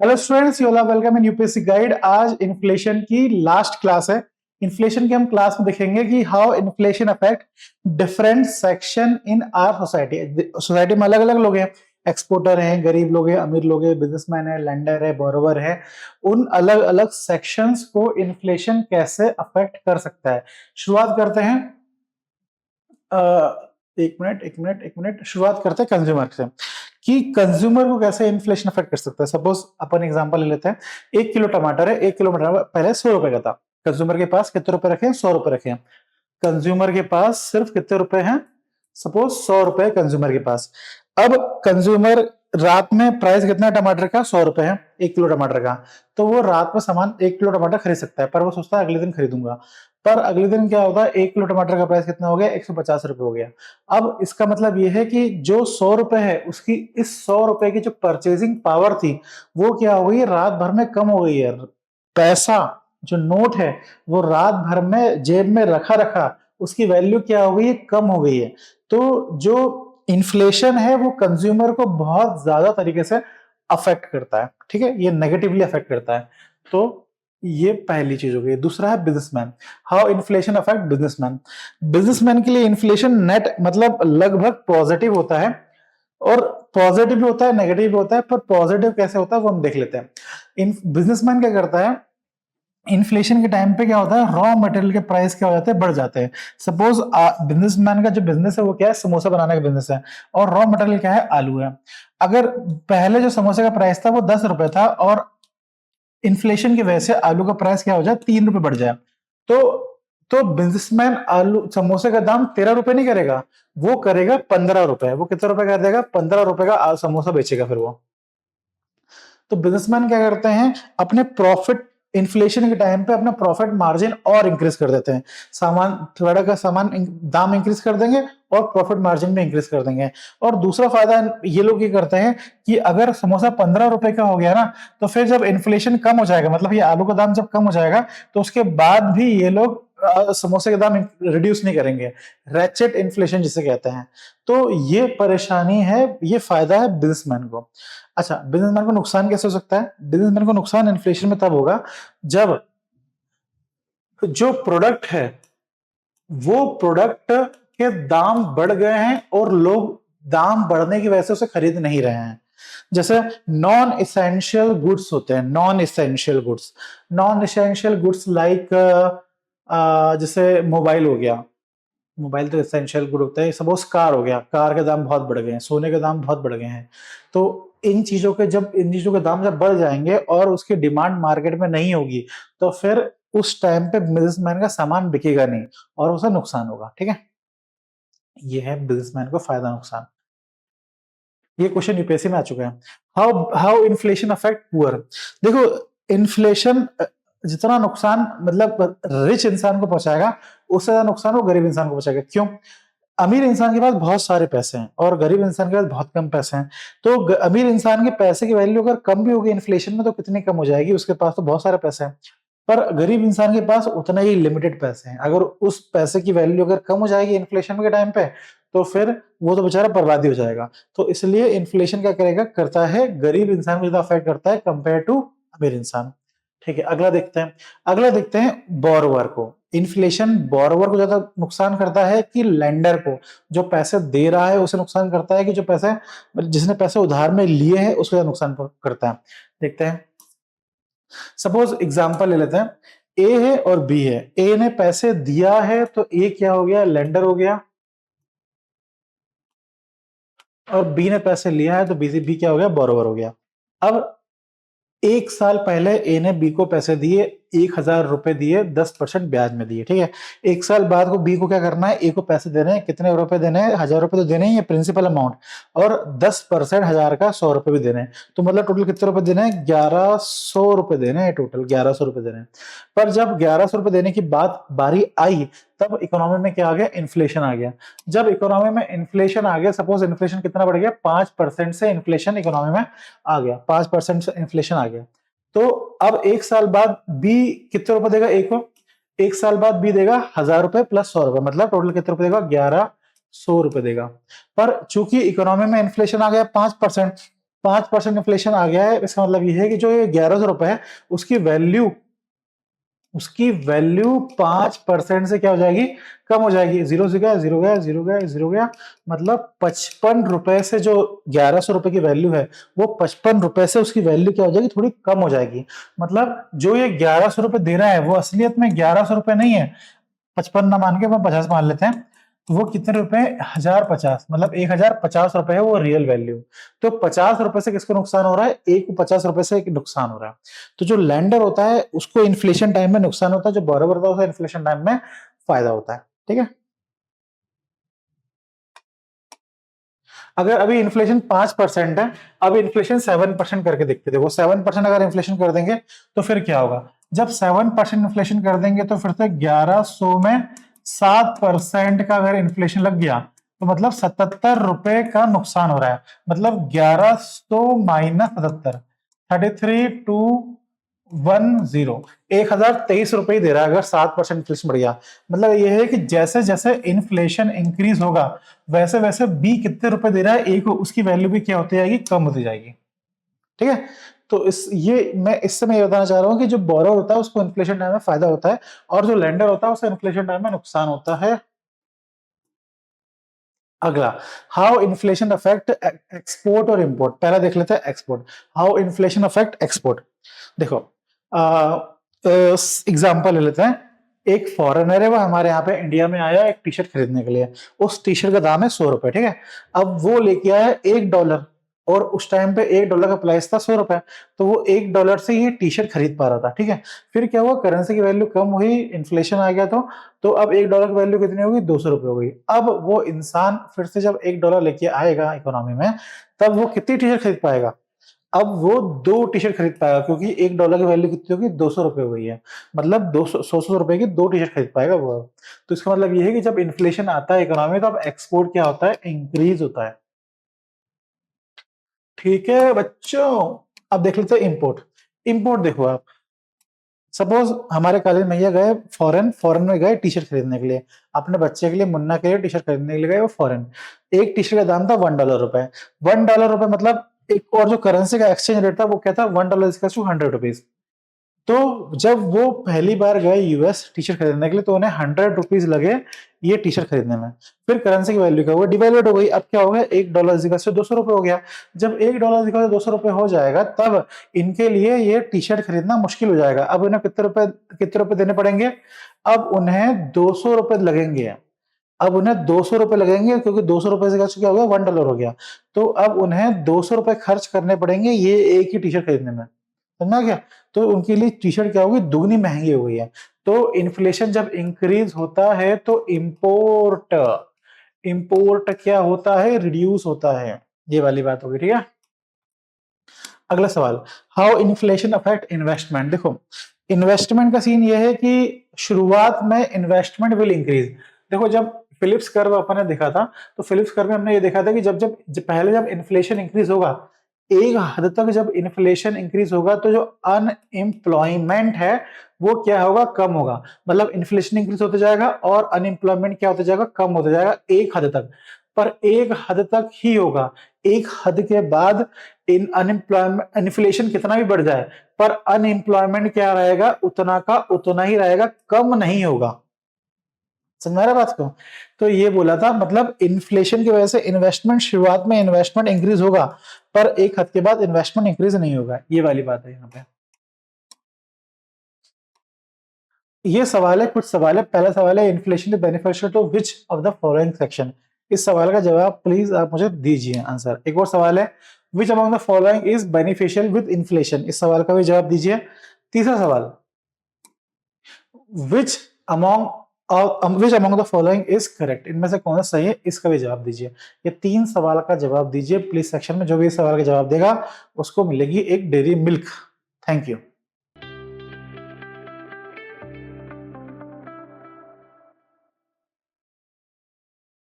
Hello students, you all are welcome in UPSC guide. आज inflation की last class है। Inflation के हम क्लास में देखेंगे कि how inflation affect different section in our society. Society में अलग अलग लोग हैं, एक्सपोर्टर हैं, गरीब लोग हैं, अमीर लोग हैं, बिजनेसमैन है, लेंडर है, बोरोवर है। उन अलग अलग सेक्शंस को इन्फ्लेशन कैसे अफेक्ट कर सकता है, शुरुआत करते हैं। एक मिनट शुरुआत करते हैं कंज्यूमर से कि कंज्यूमर को कैसे इन्फ्लेशन अफेक्ट कर सकता है। सपोज अपन एग्जांपल ले लेते हैं। 1 किलो टमाटर है, 1 किलो टमाटर पहले 100 रुपए का था। कंज्यूमर के पास कितने रुपए रखे हैं? 100 रुपए रखे हैं। कंज्यूमर के पास सिर्फ कितने रुपए हैं? सपोज 100 रुपए कंज्यूमर के पास। अब कंज्यूमर रात में प्राइस कितना है टमाटर का? 100 रुपए है 1 किलो टमाटर का। तो वो रात में सामान 1 किलो टमाटर खरीद सकता है, पर वो सोचता है अगले दिन खरीदूंगा। पर अगले दिन क्या होता है, 1 किलो टमाटर का प्राइस कितना हो गया? 150 रुपए हो गया। अब इसका मतलब ये है कि जो 100 रुपए है उसकी इस 100 रुपए की जो परचेजिंग पावर थी वो क्या हो गई? रात भर में कम हो गई है। पैसा जो नोट है वो रात भर में जेब में रखा रखा उसकी वैल्यू क्या हो गई है? कम हो गई है। तो जो इन्फ्लेशन है वो कंज्यूमर को बहुत ज्यादा तरीके से अफेक्ट करता है। ठीक है, ये नेगेटिवली अफेक्ट करता है। तो ये पहली चीज हो गई। दूसरा है businessman, how inflation affect businessman. Businessman के लिए इन्फ्लेशन नेट मतलब लगभग पॉजिटिव होता है, और पॉजिटिव भी होता है, नेगेटिव भी होता है। पर पॉजिटिव कैसे होता है वो हम देख लेते हैं। इन बिजनेसमैन क्या करता है, इन्फ्लेशन के टाइम पे क्या होता है, रॉ मटेरियल के प्राइस क्या हो जाते हैं? बढ़ जाते हैं। सपोज बिजनेसमैन का जो बिजनेस है वो क्या है? समोसा बनाने का बिजनेस है, और रॉ मटेरियल क्या है? आलू है। अगर पहले जो समोसे का प्राइस था वो 10 रुपए था, और इन्फ्लेशन की वजह से आलू का प्राइस क्या हो जाए? 3 रुपए बढ़ जाए। तो बिजनेसमैन आलू समोसे का दाम 13 रुपए नहीं करेगा, वो करेगा 15 रुपए। वो कितने रुपए कर देगा? 15 रुपए का समोसा बेचेगा फिर वो। तो बिजनेसमैन क्या करते हैं, अपने प्रॉफिट इन्फ्लेशन के टाइम पे अपना प्रॉफिट मार्जिन और इंक्रीज कर देते हैं। सामान थोड़ा का सामान दाम इंक्रीज कर देंगे और प्रॉफिट मार्जिन में इंक्रीज कर देंगे। और दूसरा फायदा ये लोग ये करते हैं कि अगर समोसा 15 रुपए का हो गया ना, तो फिर जब इन्फ्लेशन कम हो जाएगा, मतलब ये आलू का दाम जब कम हो जाएगा, तो उसके बाद भी ये लोग समोसे का दाम रिड्यूस नहीं करेंगे। रैचेट इन्फ्लेशन जिसे कहते हैं। तो ये परेशानी है, ये फायदा है बिजनेसमैन को। अच्छा, बिजनेसमैन को नुकसान कैसे हो सकता है? बिजनेसमैन को नुकसान इन्फ्लेशन में तब होगा जब जो प्रोडक्ट है वो प्रोडक्ट के दाम बढ़ गए हैं और लोग दाम बढ़ने की वजह से उसे खरीद नहीं रहे हैं। जैसे नॉन इसेंशियल गुड्स होते हैं, non essential goods. Non essential goods like जैसे मोबाइल हो गया। मोबाइल तो एसेंशियल गुड होता है। सपोज कार हो गया, कार के दाम बहुत बढ़ गए हैं, सोने के दाम बहुत बढ़ गए हैं। तो इन चीजों के दाम जब बढ़ जाएंगे और उसकी डिमांड मार्केट में नहीं होगी, तो फिर उस टाइम पे बिजनेसमैन का सामान बिकेगा नहीं और उसे नुकसान होगा। ठीक है, ये है बिजनेसमैन को फायदा नुकसान। ये क्वेश्चन यूपीएससी में आ चुका है। How how inflation affect poor. देखो, इन्फ्लेशन जितना नुकसान मतलब रिच इंसान को पहुंचाएगा, उससे ज्यादा नुकसान वो गरीब इंसान को पहुंचाएगा। क्यों? अमीर इंसान के पास बहुत सारे पैसे हैं और गरीब इंसान के पास बहुत कम पैसे हैं। तो अमीर इंसान के पैसे की वैल्यू अगर कम भी होगी इन्फ्लेशन में, तो कितनी कम हो जाएगी? उसके पास तो बहुत सारे पैसे हैं। पर गरीब इंसान के पास उतना ही लिमिटेड पैसे हैं। अगर उस पैसे की वैल्यू अगर कम हो जाएगी इन्फ्लेशन के टाइम पे, तो फिर वो तो बेचारा बर्बादी हो जाएगा। तो इसलिए इन्फ्लेशन क्या करेगा, करता है गरीब इंसान को ज्यादा अफेक्ट करता है कंपेयर टू अमीर इंसान। ठीक है, अगला देखते हैं। अगला देखते हैं बोरोवर को। इन्फ्लेशन बोरोवर को ज्यादा नुकसान करता है कि लेंडर को? जो पैसे दे रहा है उसे नुकसान करता है कि जो पैसे जिसने पैसे उधार में लिए हैं उसको ज्यादा नुकसान करता है? देखते हैं। सपोज एग्जांपल ले लेते हैं। ए है और बी है। ए ने पैसे दिया है तो ए क्या हो गया? लेंडर हो गया। और बी ने पैसे लिया है तो बी क्या हो गया? बोरोवर हो गया। अब 1 साल पहले ए ने बी को पैसे दिए, 1,000 रुपए दिए, 10% ब्याज में दिए। ठीक है, 1 साल बाद को बी को क्या करना है? ए को पैसे देने हैं। कितने रुपए देने हैं? 1,000 रुपए तो देने ही है, प्रिंसिपल अमाउंट। और 10% 1,000 का 100 रुपए भी देने हैं। तो मतलब टोटल कितने रुपए देने हैं? 1,100 रुपए देने हैं। टोटल 1,100 रुपए देने हैं। पर जब 1,100 रुपए देने की बात बारी आई, तब इकोनॉमी में क्या आ गया? इन्फ्लेशन आ गया। जब इकोनॉमी में इन्फ्लेशन आ गया, सपोज इन्फ्लेशन कितना बढ़ गया? 5% से इन्फ्लेशन इकोनॉमी में आ गया, 5% से इन्फ्लेशन आ गया। तो अब 1 साल बाद बी कितने रुपए देगा? ए को 1 साल बाद बी देगा 1,000 रुपए प्लस 100 रुपए, मतलब टोटल कितने रुपए देगा? 1,100 रुपए देगा। पर चूंकि इकोनॉमी में इन्फ्लेशन आ गया 5%, 5% इन्फ्लेशन आ गया है, इसका मतलब ये है कि जो ये 1100 रुपए है उसकी वैल्यू 5% से क्या हो जाएगी, कम हो जाएगी। जीरो से गया, जीरो गया, जीरो गया, जीरो गया, मतलब 55 रुपए से जो 1100 रुपए की वैल्यू है, वो 55 रुपए से उसकी वैल्यू क्या हो जाएगी, थोड़ी कम हो जाएगी। मतलब जो ये 1100 रुपए दे रहा है वो असलियत में 1100 रुपए नहीं है, 55 ना मान के हम 50 मान लेते हैं, तो वो कितने रुपए, 1050, मतलब 1050 रुपए है वो रियल वैल्यू। तो 50 रुपए से किसको नुकसान हो रहा है, एक को 50 रुपए से नुकसान हो रहा है। तो जो लैंडर होता है उसको इन्फ्लेशन टाइम में नुकसान होता है, जो बोरोवर होता है उसे इन्फ्लेशन टाइम में फायदा होता है। ठीक है, अगर अभी इन्फ्लेशन 5% है, अब इन्फ्लेशन 7% करके देखते थे, वो 7% अगर इन्फ्लेशन कर देंगे तो फिर क्या होगा, जब 7% इन्फ्लेशन कर देंगे तो फिर से 1100 में 7% का अगर इन्फ्लेशन लग गया तो मतलब 77 रुपए का नुकसान हो रहा है। मतलब 1100 माइनस 77, 33,210, 1023 रुपए ही दे रहा है अगर 7% इन्फ्लेशन बढ़ गया। मतलब ये है कि जैसे जैसे इन्फ्लेशन इंक्रीज होगा वैसे वैसे बी कितने रुपए दे रहा है ए को, उसकी वैल्यू भी क्या होती जाएगी, कम होती जाएगी। ठीक है, तो इस ये मैं इससे मैं ये बताना चाह रहा हूं कि जो बोरोवर होता है उसको इन्फ्लेशन टाइम में फायदा होता है, और जो लेंडर होता है उसे इन्फ्लेशन टाइम में नुकसान होता है। अगला, हाउ इन्फ्लेशन अफेक्ट एक्सपोर्ट और इंपोर्ट। पहला देख लेते हैं export, how inflation affect export. देखो एग्जांपल ले लेते हैं, एक फॉरेनर है वो हमारे यहाँ पे इंडिया में आया एक टी शर्ट खरीदने के लिए, उस टी शर्ट का दाम है 100 रुपए। ठीक है, अब वो लेके आया $1, और उस टाइम पे $1 का प्राइस था 100 रुपए, तो वो $1 से ये टी शर्ट खरीद पा रहा था। ठीक है, फिर क्या हुआ, करेंसी की वैल्यू कम हुई, इन्फ्लेशन आ गया, तो अब $1 की वैल्यू कितनी होगी, 200 रुपए हो गई। अब वो इंसान फिर से जब $1 लेके आएगा इकोनॉमी में, तब वो कितनी टी शर्ट खरीद पाएगा, अब वो 2 टी शर्ट खरीद पाएगा, क्योंकि $1 की वैल्यू कितनी होगी, 200 रुपए हो गई है। मतलब 200 रुपए की 2 टी शर्ट खरीद पाएगा वो। तो इसका मतलब ये है कि जब इन्फ्लेशन आता है इकोनॉमी में, तो अब एक्सपोर्ट क्या होता है, इंक्रीज होता है। ठीक है बच्चों, अब देख लेते हैं इंपोर्ट। इंपोर्ट देखो आप, सपोज हमारे कॉलेज भैया गए फॉरेन, फॉरेन में गए टी शर्ट खरीदने के लिए, अपने बच्चे के लिए, मुन्ना के लिए टी शर्ट खरीदने के लिए गए वो फॉरेन। एक टी शर्ट का दाम था $1 रुपए, $1 रुपए, मतलब एक, और जो करेंसी का एक्सचेंज रेट था वो क्या था, $1 = 100 रुपीज। तो जब वो पहली बार गए यूएस टी शर्ट खरीदने के लिए, तो उन्हें $100 लगे ये टी शर्ट खरीदने में। फिर करेंसी की वैल्यू क्या हुआ, डिवेल्यूड हो गई। अब क्या हो गया, $1 200 रुपए हो गया। जब $1 200 रुपए हो जाएगा, तब इनके लिए ये टी शर्ट खरीदना मुश्किल हो जाएगा। अब उन्हें कितने रुपए देने पड़ेंगे, अब उन्हें $200 लगेंगे। अब उन्हें $200 लगेंगे, क्योंकि $200 से क्या हो गया, $1 हो गया। तो अब उन्हें $200 खर्च करने पड़ेंगे ये एक ही टी शर्ट खरीदने में, समझा क्या। तो उनके लिए टी शर्ट क्या होगी, दुगनी महंगी हो गई है। तो इन्फ्लेशन जब इंक्रीज होता है तो इंपोर्ट इंपोर्ट क्या होता है, रिड्यूस होता है। ये वाली बात होगी। ठीक है, अगला सवाल, हाउ इन्फ्लेशन अफेक्ट इन्वेस्टमेंट। देखो इन्वेस्टमेंट का सीन ये है कि शुरुआत में इन्वेस्टमेंट विल इंक्रीज। देखो जब फिलिप्स कर्व अपन ने देखा था, तो फिलिप्स कर्व में हमने ये देखा था कि पहले जब इन्फ्लेशन इंक्रीज होगा, एक हद तक जब इन्फ्लेशन इंक्रीज होगा, तो जो अनएम्प्लॉयमेंट है वो क्या होगा, कम होगा। मतलब इन्फ्लेशन इंक्रीज होते जाएगा और अनएम्प्लॉयमेंट क्या होते जाएगा, कम होते जाएगा एक हद तक। पर एक हद तक ही होगा, एक हद के बाद इन अनएम्प्लॉयमेंट, इन्फ्लेशन कितना भी बढ़ जाए, पर अनएम्प्लॉयमेंट क्या रहेगा, उतना का उतना ही रहेगा, कम नहीं होगा। समझ रहा है बात को। तो ये बोला था, मतलब इन्फ्लेशन की वजह से इन्वेस्टमेंट, शुरुआत में इन्वेस्टमेंट इंक्रीज होगा, पर एक हद के बाद इन्वेस्टमेंट इंक्रीज नहीं होगा। ये वाली बात है यहाँ पे। ये सवाल है, कुछ सवाल है। पहला सवाल है, inflation is beneficial to which of the following section. इस सवाल का जवाब प्लीज आप मुझे दीजिए आंसर। एक और सवाल है, which among the following is beneficial with inflation. इस सवाल का भी जवाब दीजिए। तीसरा सवाल, which among which among the following is correct. इनमें से कौन सा सही है, इसका भी जवाब दीजिए। ये 3 सवाल का जवाब दीजिए प्लीज सेक्शन में। जो भी इस सवाल का जवाब देगा उसको मिलेगी एक डेयरी मिल्क। Thank you.